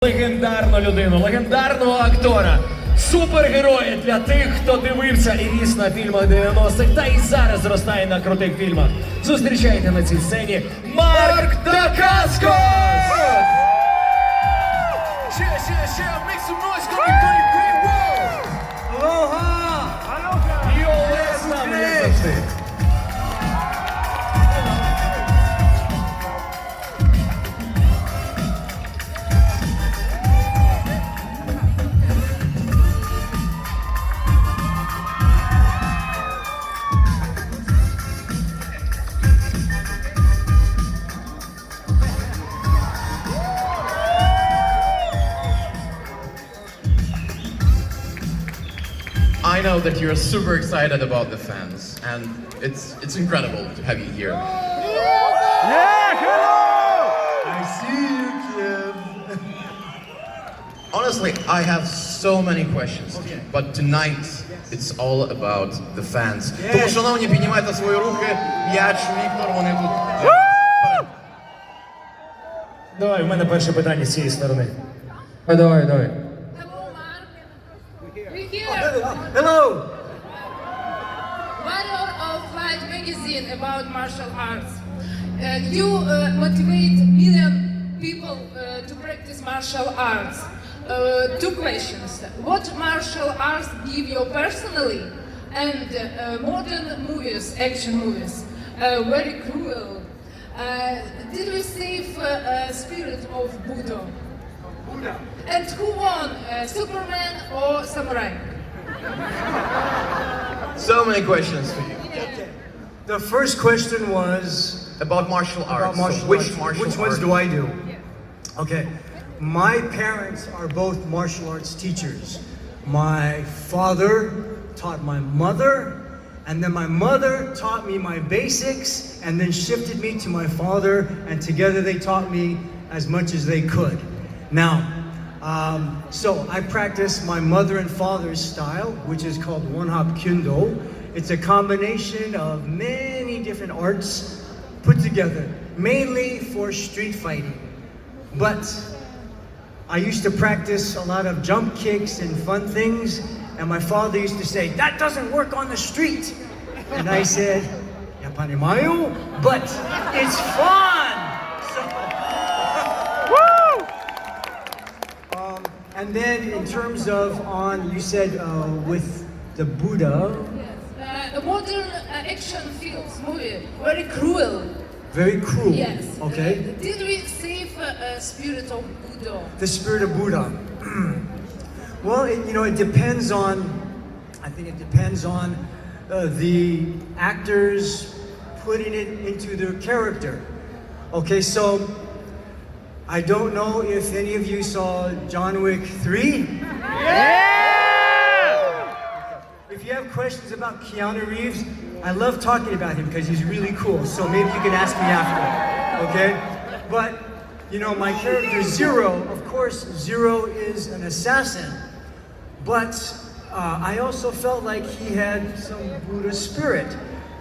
Легендарну людину, легендарного актора, супергероя для тих, хто дивився і ріс на фільмах 90-х, та і зараз зростає на крутих фільмах. Зустрічайте на цій сцені Марк Дакаскос! Make some noise, Комик Кон Украина! Алоха! Алоха! І Олег з нами, як завжди. I know that you're super excited about the fans, and it's incredible to have you here. Yeah, hello! I see you, Kiev. Honestly, I have so many questions, but tonight it's all about the fans. Тому, шановні, піднімайте свої руки. П'ять, Віктор, вони тут. Давай, в мене перше питання з цієї сторони. Давай. Hello, Mark. We're here. Hello! Writer of Light magazine about martial arts. You motivate million people to practice martial arts. Two questions. What martial arts give you personally? And modern movies, action movies, very cruel. Did we save spirit of Buddha? And who won, Superman or Samurai? So many questions for you. The first question was About martial arts. about martial So which arts. martial Which ones art? do I do? Okay. My parents are both martial arts teachers. My father taught my mother, and then my mother taught me my basics, and then shifted me to my father, and together they taught me as much as they could. Now, so I practice my mother and father's style, which is called one-hop kyundo. It's a combination of many different arts put together, mainly for street fighting. But I used to practice a lot of jump kicks and fun things, and my father used to say, "That doesn't work on the street." And I said, "Yapanimayo, but it's fun." So, and then in terms of you said with the Buddha, The modern action films, movie, very cruel. very cruel. Yes. Okay. Did we save spirit of Buddha? The spirit of Buddha. Well, it depends on. I think it depends on the actors putting it into their character. Okay, so I don't know if any of you saw John Wick 3. If you have questions about Keanu Reeves, I love talking about him because he's really cool. So maybe you can ask me after. Okay, but my character Zero. Of course, Zero is an assassin, but I also felt like he had some Buddha spirit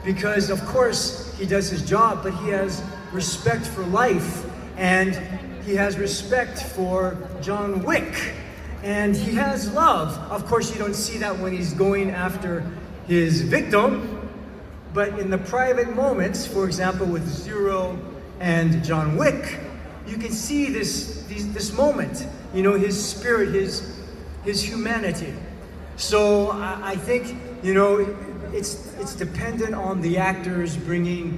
because, of course, he does his job, but he has respect for life and he has respect for John Wick. And he has love. Of course, you don't see that when he's going after his victim, but in the private moments, for example, with Zero and John Wick, you can see this moment, his spirit, his humanity. So I think, it's dependent on the actors bringing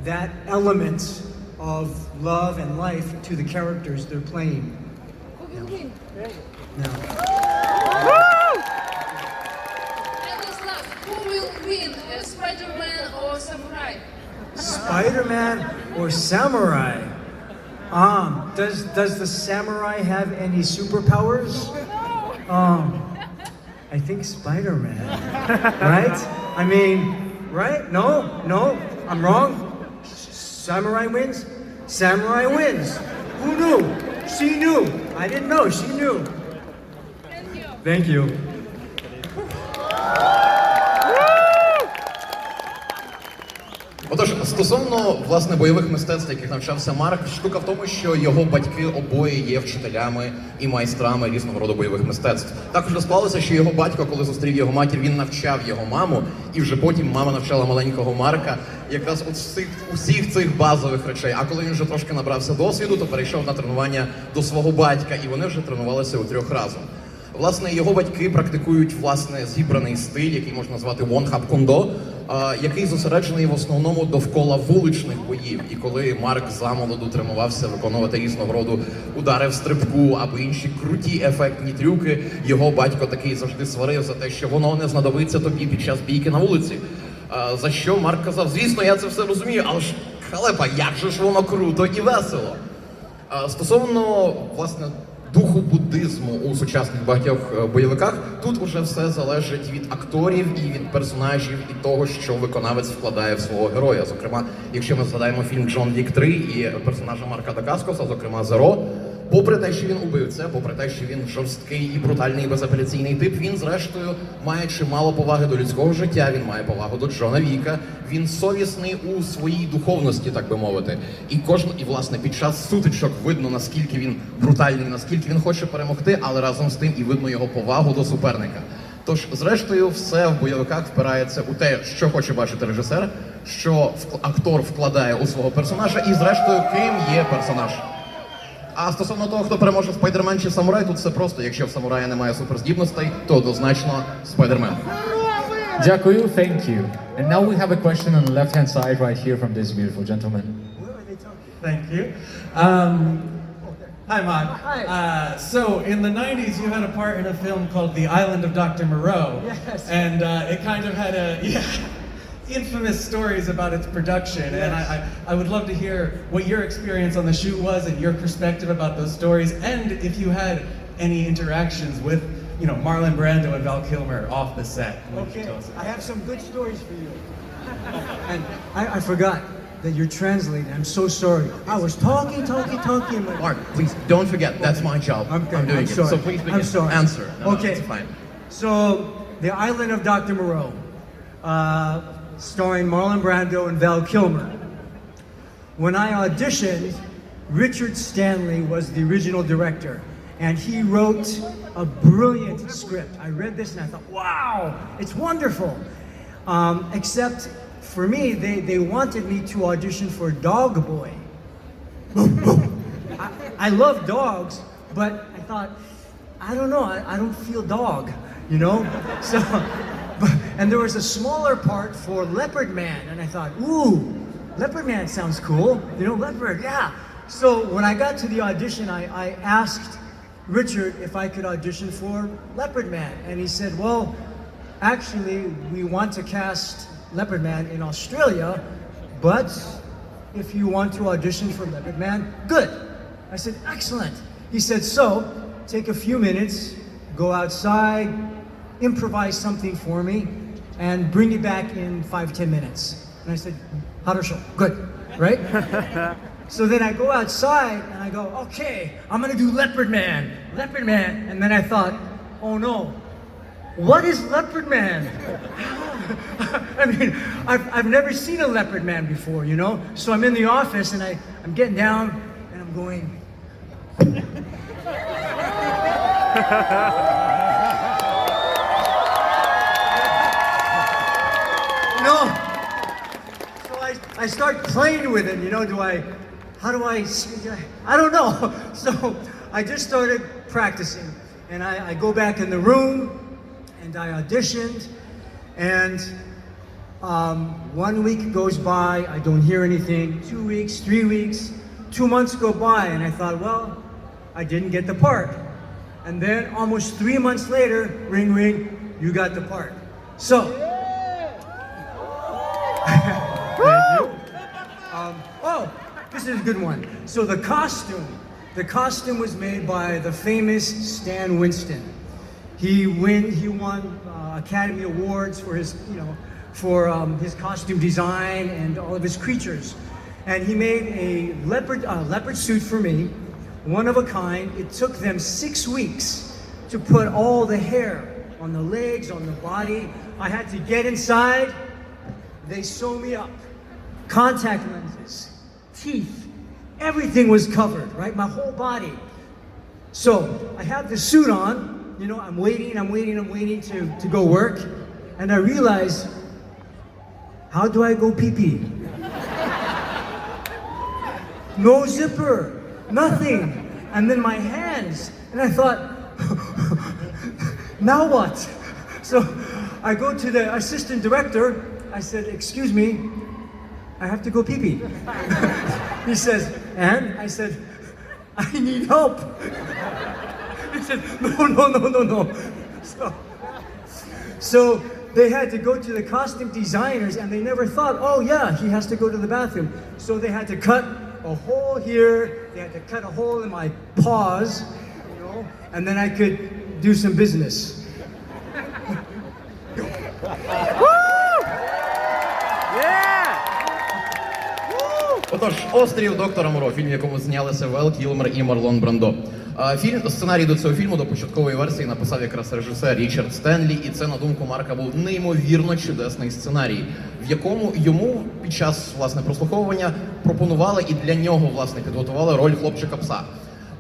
that element of love and life to the characters they're playing. Now. And this last, who will win, Spider-Man or Samurai? Spider-Man or Samurai? Does the Samurai have any superpowers? I think Spider-Man, right? I mean, right? No, I'm wrong. Samurai wins? Samurai wins. Who knew? She knew. I didn't know, she knew. Thank you. Отож, стосовно власне бойових мистецтв, яких навчався Марк, штука в тому, що його батьки обоє є вчителями і майстрами різного роду бойових мистецтв. Також склалося, що його батько, коли зустрів його матір, він навчав його маму, і вже потім мама навчала маленького Марка якраз усіх цих базових речей. А коли він вже трошки набрався досвіду, то перейшов на тренування до свого батька, і вони вже тренувалися у трьох разом. Власне, його батьки практикують власне зібраний стиль, який можна назвати вон-хап-кундо, який зосереджений в основному довкола вуличних боїв. І коли Марк замолоду тренувався виконувати різного роду удари в стрибку або інші круті ефектні трюки, його батько такий завжди сварив за те, що воно не знадобиться тобі під час бійки на вулиці. За що Марк казав: звісно, я це все розумію, але ж халепа, як же ж воно круто і весело. Стосовно, власне, духу буддизму у сучасних багатьох бойовиках, тут уже все залежить від акторів і від персонажів, і того, що виконавець вкладає в свого героя. Зокрема, якщо ми згадаємо фільм «Джон Вік 3» і персонажа Марка Дакаскоса, зокрема Зеро, попри те, що він убивця, попри те, що він жорсткий і брутальний і безапеляційний тип, він, зрештою, має чимало поваги до людського життя, він має повагу до Джона Віка, він совісний у своїй духовності, так би мовити. І власне, під час сутичок видно, наскільки він брутальний, наскільки він хоче перемогти, але разом з тим і видно його повагу до суперника. Тож, зрештою, все в бойовиках впирається у те, що хоче бачити режисер, що актор вкладає у свого персонажа і, зрештою, ким є персонаж. А стосовно того, хто переможе Спайдермен чи Самурай, тут все просто. Якщо в Самурая немає суперздібностей, то однозначно Спайдермен. Дякую, thank you. And now we have a question on the left-hand side right here from this beautiful gentleman. Thank you. Hi, Mark. Hi. So, in the 90s, you had a part in a film called The Island of Dr. Moreau. Yes. And it kind of had infamous stories about its production. Yes. And I would love to hear what your experience on the shoot was and your perspective about those stories. And if you had any interactions with, Marlon Brando and Val Kilmer off the set. Okay, I have some good stories for you. And I forgot that you're translating. I'm so sorry. I was talking. Mark, please, don't forget, that's my job. I'm doing sorry. it. So please begin. I'm sorry. Answer. No, Okay. it's fine. So, The Island of Dr. Moreau, starring Marlon Brando and Val Kilmer. When I auditioned, Richard Stanley was the original director, and he wrote a brilliant script. I read this and I thought, wow, it's wonderful. Except for me, they wanted me to audition for Dog Boy. I love dogs, but I thought, I don't know, I don't feel dog, So, and there was a smaller part for Leopard Man, and I thought, ooh, Leopard Man sounds cool, leopard, yeah. So when I got to the audition, I asked Richard if I could audition for Leopard Man, and he said, well, actually, we want to cast Leopard Man in Australia, but if you want to audition for Leopard Man, good. I said, excellent. He said, so, take a few minutes, go outside, improvise something for me, and bring it back in 5-10 minutes. And I said, Harushal, good, right? So then I go outside and I go, okay, I'm gonna do Leopard Man. And then I thought, oh no, what is Leopard Man? I mean, I've never seen a Leopard Man before, So I'm in the office and I'm getting down and I'm going. So I start playing with it, I don't know. So I just started practicing, and I go back in the room, and I auditioned, and 1 week goes by, I don't hear anything, 2 weeks, 3 weeks, 2 months go by, and I thought, well, I didn't get the part. And then almost 3 months later, ring, ring, you got the part. So, thank you. This is a good one. So the costume was made by the famous Stan Winston. He won Academy Awards for his, his costume design and all of his creatures. And he made a leopard suit for me, one of a kind. It took them 6 weeks to put all the hair on the legs, on the body. I had to get inside. They sew me up. contact lenses, teeth, everything was covered, right? My whole body. So I have the suit on, you know, I'm waiting to go work, and I realize, how do I go pee-pee? No zipper, nothing. And then my hands, and I thought, now what? So I go to the assistant director, I said, excuse me, I have to go pee-pee. He says, and? I said, I need help. He said, no. So they had to go to the costume designers, and they never thought, oh yeah, he has to go to the bathroom. So they had to cut a hole here, they had to cut a hole in my paws, you know, and then I could do some business. Отож, «Острів доктора Моро», фільм, в якому знялися Вал Кілмер і Марлон Брандо. Сценарій до цього фільму, до початкової версії, написав якраз режисер Річард Стенлі, і це, на думку Марка, був неймовірно чудесний сценарій, в якому йому під час, власне, прослуховування пропонували і для нього, власне, підготували роль хлопчика-пса.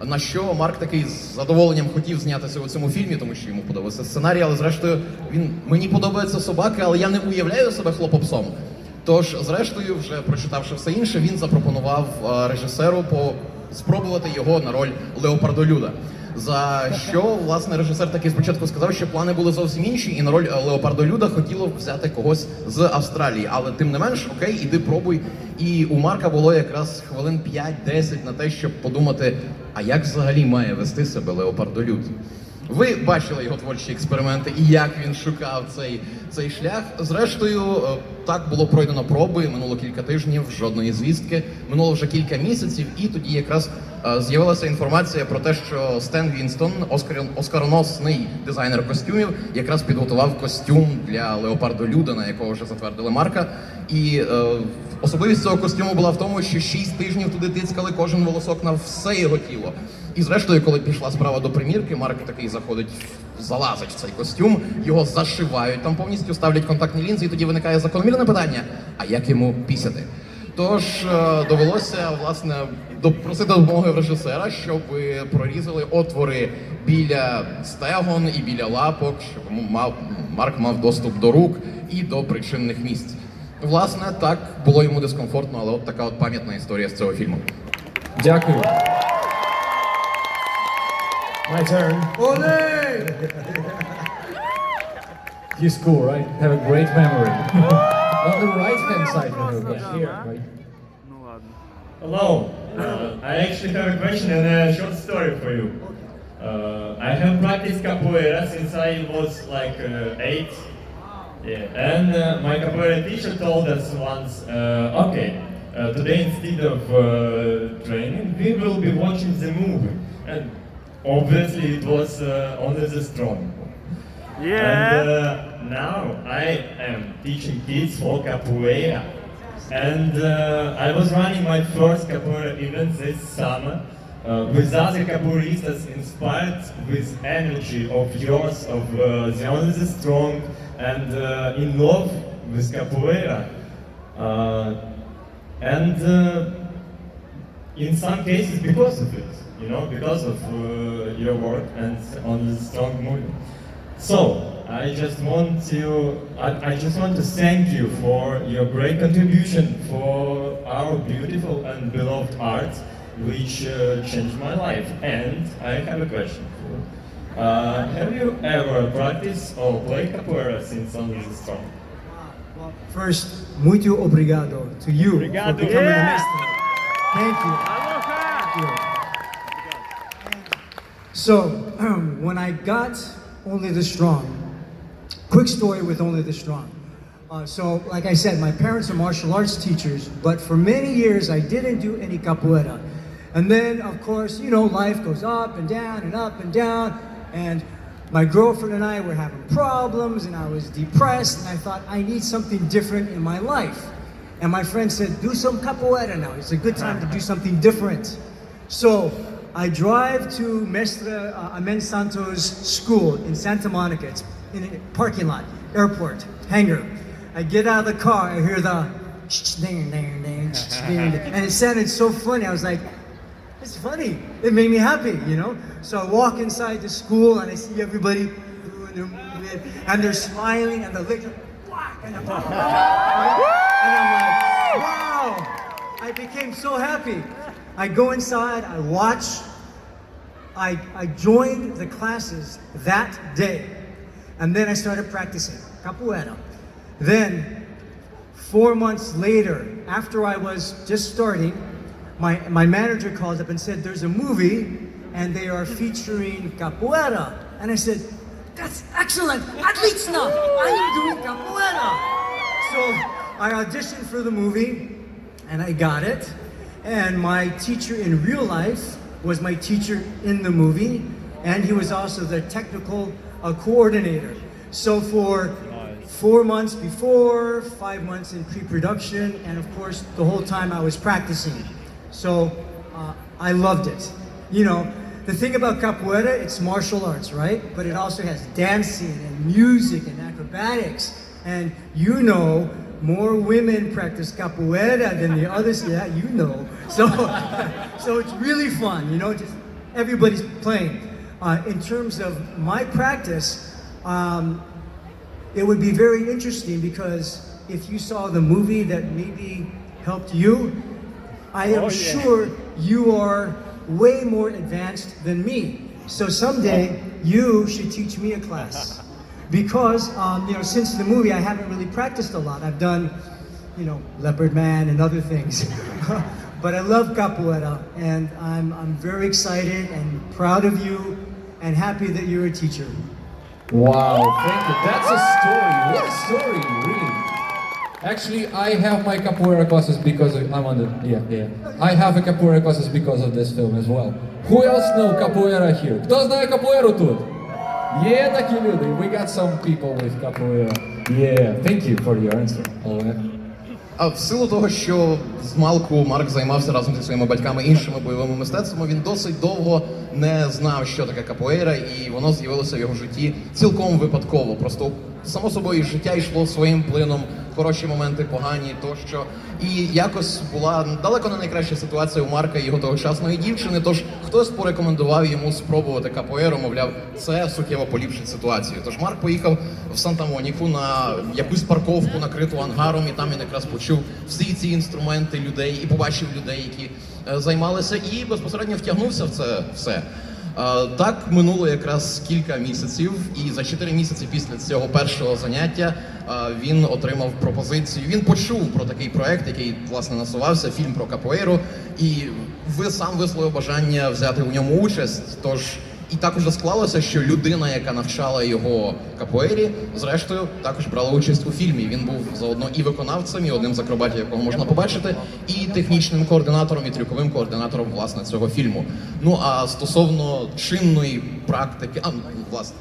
На що Марк такий з задоволенням хотів знятися у цьому фільмі, тому що йому подобався сценарій, але зрештою мені подобаються собаки, але я не уявляю себе хлопопсом. Тож, зрештою, вже прочитавши все інше, він запропонував режисеру спробувати його на роль леопардолюда. За що, власне, режисер таки спочатку сказав, що плани були зовсім інші, і на роль леопардолюда хотіло взяти когось з Австралії. Але тим не менш, окей, іди пробуй. І у Марка було якраз хвилин 5-10 на те, щоб подумати, а як взагалі має вести себе леопардолюд. Ви бачили його творчі експерименти і як він шукав цей шлях. Зрештою, так було пройдено проби, минуло кілька тижнів, жодної звістки, минуло вже кілька місяців, і тоді якраз з'явилася інформація про те, що Стен Вінстон, оскароносний дизайнер костюмів, якраз підготував костюм для леопардолюда, на якого вже затвердили Марка. І особливість цього костюму була в тому, що 6 тижнів туди тицькали кожен волосок на все його тіло. І зрештою, коли пішла справа до примірки, Марк такий залазить в цей костюм, його зашивають, там повністю ставлять контактні лінзи, і тоді виникає закономірне питання, а як йому пісяти? Тож довелося, власне, просити допомоги в режисера, щоб прорізали отвори біля стегон і біля лапок, щоб Марк мав доступ до рук і до причинних місць. Власне, так було йому дискомфортно, але от така от пам'ятна історія з цього фільму. Дякую. My turn. Ole! You school, right? Have a great memory. On the right-hand side, here, right? Hello. I actually have a question and a short story for you. I have practiced capoeira since I was like 8. Yeah. And my capoeira teacher told us once, okay, today instead of training, we will be watching the movie. And obviously it was only the strong. Yeah. And now I am teaching kids for capoeira. And I was running my first capoeira event this summer with other capoeiristas inspired with energy of yours, of the only the strong, and in love with capoeira. And in some cases because of it. You know, because of your work and on the strong movement. So I just want to thank you for your great contribution for our beautiful and beloved art, which changed my life. And I have a question for you. Have you ever practiced or played capoeira since only the strong? Well, first, muito obrigado to you for becoming a maestro. Thank you. Alоха! Thank you. So, when I got Only the Strong, quick story with Only the Strong. So, like I said, my parents are martial arts teachers, but for many years I didn't do any capoeira. And then, of course, you know, life goes up and down and up and down, and my girlfriend and I were having problems, and I was depressed, and I thought, I need something different in my life. And my friend said, do some capoeira now. It's a good time to do something different. So, I drive to Mestre Amen Santos school in Santa Monica. It's in a parking lot, airport, hangar. I get out of the car, I hear the ding, ding, ding, ding, and it sounded so funny. I was like, it's funny. It made me happy, you know? So I walk inside the school and I see everybody doing their movement, and they're smiling, and the legs are whack, and I'm like, wow! I became so happy. I go inside, I watch, I joined the classes that day, and then I started practicing capoeira. Then, 4 months later, after I was just starting, my manager called up and said, there's a movie and they are featuring capoeira. And I said, that's excellent, отлично, I am doing capoeira. So I auditioned for the movie and I got it. And my teacher in real life was my teacher in the movie, and he was also the technical coordinator. So for 4 months before, 5 months in pre-production, and of course the whole time I was practicing. So I loved it. You know, the thing about capoeira, it's martial arts, right? But it also has dancing and music and acrobatics. And you know, more women practice capoeira than the others. Yeah, you know. So, so it's really fun, you know, just everybody's playing. In terms of my practice, it would be very interesting because if you saw the movie that maybe helped you, I am sure you are way more advanced than me. So someday you should teach me a class. Because, you know, since the movie I haven't really practiced a lot. I've done, you know, Leopard Man and other things. But I love capoeira, and I'm very excited and proud of you and happy that you're a teacher. Wow, thank you. That's a story. What a story, really. Actually, I have my capoeira classes because of, I'm on the, I have a capoeira classes because of this film as well. Who else know capoeira here? Кто знает capoeira тут? Є такі люди. We got some people with capoeira. Yeah, thank you for your answer. А в силу того, що з малку Марк займався разом зі своїми батьками іншими бойовими мистецтвами, він досить довго не знав, що таке капоейра, і воно з'явилося в його житті цілком випадково. Просто само собою життя йшло своїм плином, хороші моменти, погані тощо. І якось була далеко не найкраща ситуація у Марка і його тогочасної дівчини, тож хтось порекомендував йому спробувати капоейру, мовляв, це суттєво поліпшить ситуацію. Тож Марк поїхав в Санта-Моніку на якусь парковку, накриту ангаром, і там він якраз почув всі ці інструменти людей і побачив людей, які займалися, і безпосередньо втягнувся в це все. Так минуло якраз кілька місяців, і за 4 місяці після цього першого заняття він отримав пропозицію. Він почув про такий проект, який, власне, насувався, фільм про капоейру, і сам висловив бажання взяти у ньому участь. Тож і так уже склалося, що людина, яка навчала його капоейрі, зрештою також брала участь у фільмі. Він був заодно і виконавцем, і одним з акробатів, якого можна побачити, і технічним координатором, і трюковим координатором, власне, цього фільму. Ну, а стосовно чинної практики, власне,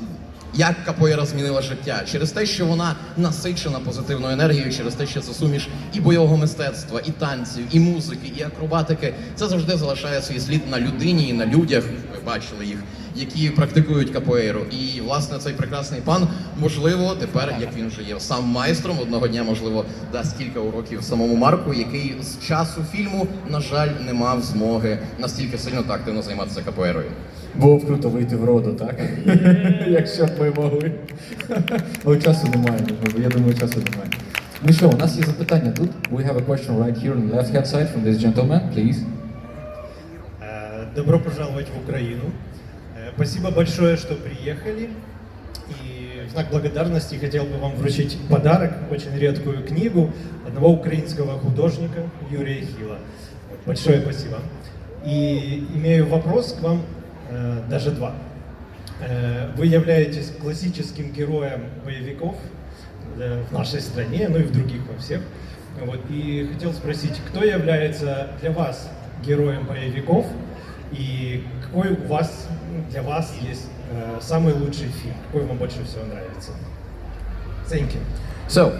як капоейра змінила життя? Через те, що вона насичена позитивною енергією, через те, що це суміш і бойового мистецтва, і танців, і музики, і акробатики. Це завжди залишає свій слід на людині і на людях, ви бачили їх, які практикують капоейру. І, власне, цей прекрасний пан, можливо, тепер, як він вже є сам майстром, одного дня, можливо, дасть кілька уроків самому Марку, який з часу фільму, на жаль, не мав змоги настільки сильно та активно займатися капоейрою. Було б круто вийти в роду, так? Якщо б ми могли. Але часу немає, я думаю, часу немає. Ну що, у нас є запитання тут. We have a question right here on the left-hand side from this gentleman, please. Добро пожаловать в Украину. Спасибо большое, что приехали. И в знак благодарности хотел бы вам вручить подарок, очень редкую книгу одного украинского художника Юрия Хила. Большое спасибо. И имею вопрос к вам, даже два. Вы являетесь классическим героем боевиков в нашей стране, ну и в других во всех. Вот. И хотел спросить, кто является для вас героем боевиков? И какой у вас, для вас есть самый лучший фильм? Какой вам больше всего нравится? Thank you. So,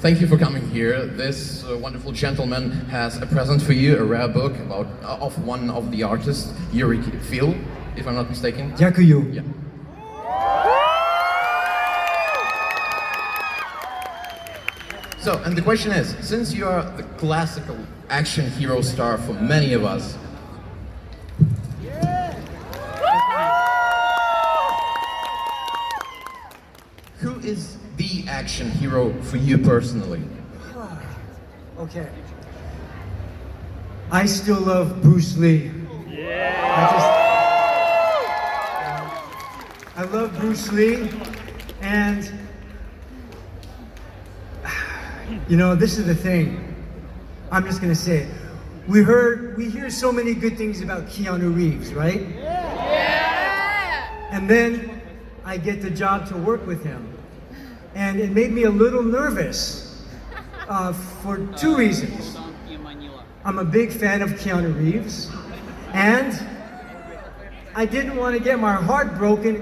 thank you for coming here. This wonderful gentleman has a present for you, a rare book about of one of the artists, Yuri Phil, if I'm not mistaken. Дякую. Yeah. So, and the question is, since you are the classical action hero star for many of us, who is the action hero for you personally? Okay. I still love Bruce Lee. I love Bruce Lee, and you know, this is the thing. I'm just gonna say it. We hear so many good things about Keanu Reeves, right? And then I get the job to work with him, and it made me a little nervous for two reasons. I'm a big fan of Keanu Reeves, and I didn't want to get my heart broken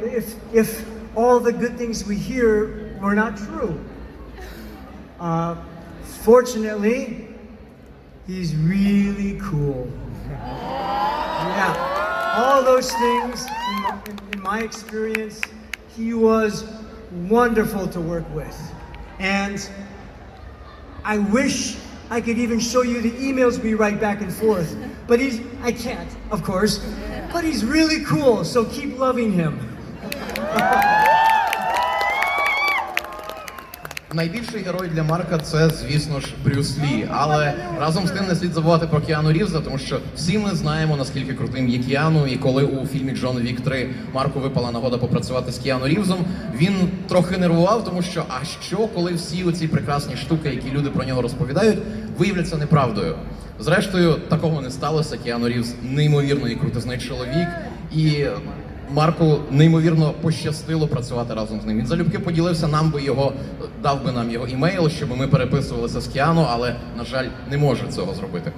if all the good things we hear were not true. Fortunately, he's really cool. Yeah, all those things, in my experience, he was wonderful to work with. And I wish I could even show you the emails we write back and forth. But I can't, of course. But he's really cool, so keep loving him. Найбільший герой для Марка це, звісно ж, Брюс Лі. Але разом з тим не слід забувати про Кіану Рівза, тому що всі ми знаємо, наскільки крутим є Кіану. І коли у фільмі «Джон Вік 3» Марку випала нагода попрацювати з Кіану Рівзом, він трохи нервував, тому що, а що, коли всі оці прекрасні штуки, які люди про нього розповідають, виявляться неправдою? Зрештою, такого не сталося. Кіану Рівз неймовірний крутизний чоловік, і Марку неймовірно пощастило працювати разом з ним. Він залюбки поділився дав би нам його імейл, щоб ми переписувалися з Кіану, але, на жаль, не може цього зробити.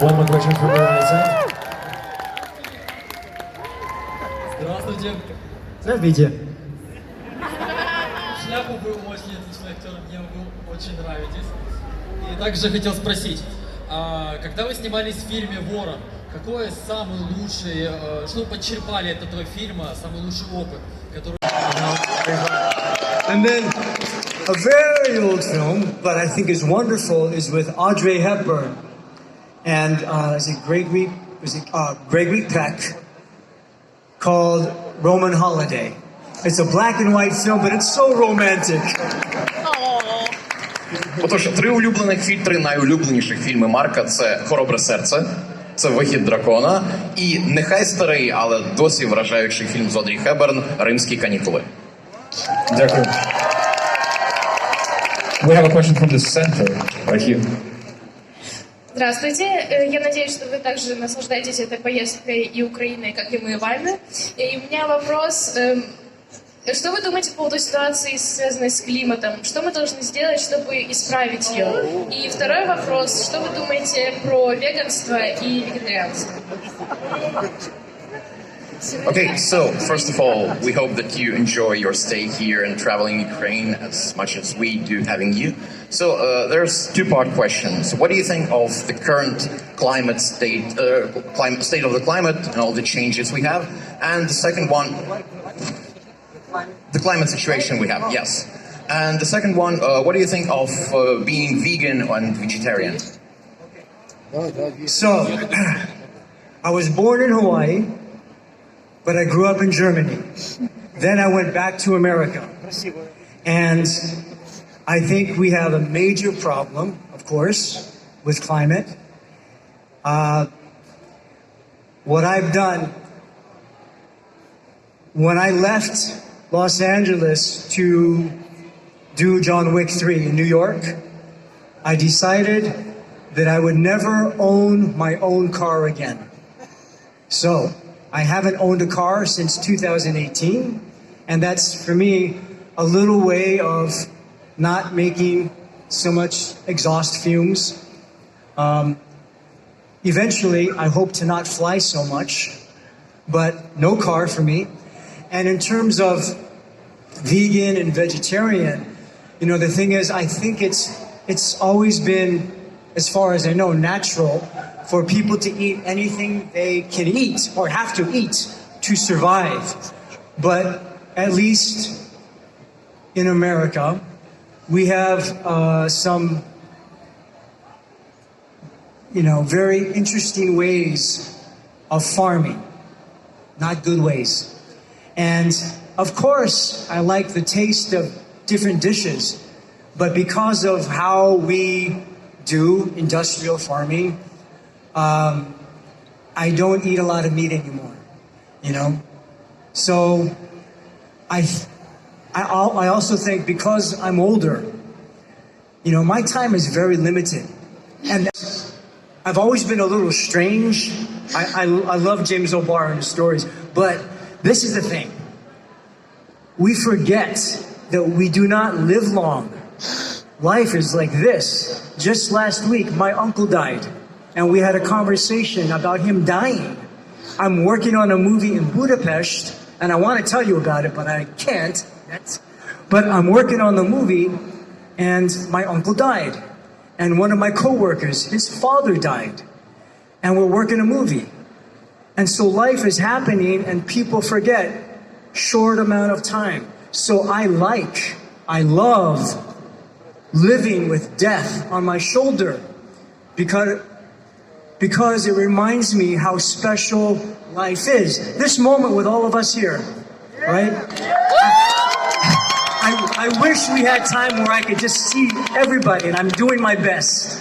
One more question from my side. Здравствуйте. Здравствуйте. Шляпу вы очень отличный актер, мне вы очень нравитесь. И также хотел спросить, когда вы снимались в фильме «Ворон», какой самый лучший, что вы подчерпали от этого фильма, самый лучший опыт, который... And then a very old film, but I think is wonderful, is with Audrey Hepburn and is it Gregory Peck, called Roman Holiday. It's a black and white film, but it's so romantic. Отож, три найулюбленіших фільми Марка – це «Хоробре серце», це «Вихід дракона» і нехай старий, але досі вражаючий фільм з Одрі Хепберн «Римські канікули». Дякую. We have a question from the center, right here. Здравствуйте. Я надеюсь, что вы также наслаждаетесь этой поездкой и Украиной, как и мы вами. И у меня вопрос. Что вы думаете по поводу ситуации, связанной с климатом? Что мы должны сделать, чтобы исправить ее? И второй вопрос. Что вы думаете про веганство и вегетарианство? Okay, so first of all, we hope that you enjoy your stay here and traveling Ukraine as much as we do having you. So there's two-part questions. What do you think of the current climate state of the climate and all the changes we have? And the second one, the climate situation we have, yes. And the second one, what do you think of being vegan and vegetarian? So, I was born in Hawaii, but I grew up in Germany. Then I went back to America. And I think we have a major problem, of course, with climate. What I've done, when I left Los Angeles to do John Wick 3 in New York, I decided that I would never own my own car again. So, I haven't owned a car since 2018, and that's, for me, a little way of not making so much exhaust fumes. Eventually, I hope to not fly so much, but no car for me. And in terms of vegan and vegetarian, you know, the thing is, I think it's always been, as far as I know, natural for people to eat anything they can eat or have to eat to survive. But at least in America, we have some, very interesting ways of farming, not good ways. And of course, I like the taste of different dishes, but because of how we do industrial farming, I don't eat a lot of meat anymore, So I also think because I'm older, my time is very limited. And I've always been a little strange. I love James O'Barr and his stories, but this is the thing. We forget that we do not live long. Life is like this. Just last week, my uncle died, and we had a conversation about him dying. I'm working on a movie in Budapest, and I want to tell you about it, but I can't. But I'm working on the movie, and my uncle died. And one of my coworkers, his father died. And we're working a movie. And so life is happening, and people forget short amount of time. So I love living with death on my shoulder because it reminds me how special life is. This moment with all of us here, right? I wish we had time where I could just see everybody, and I'm doing my best,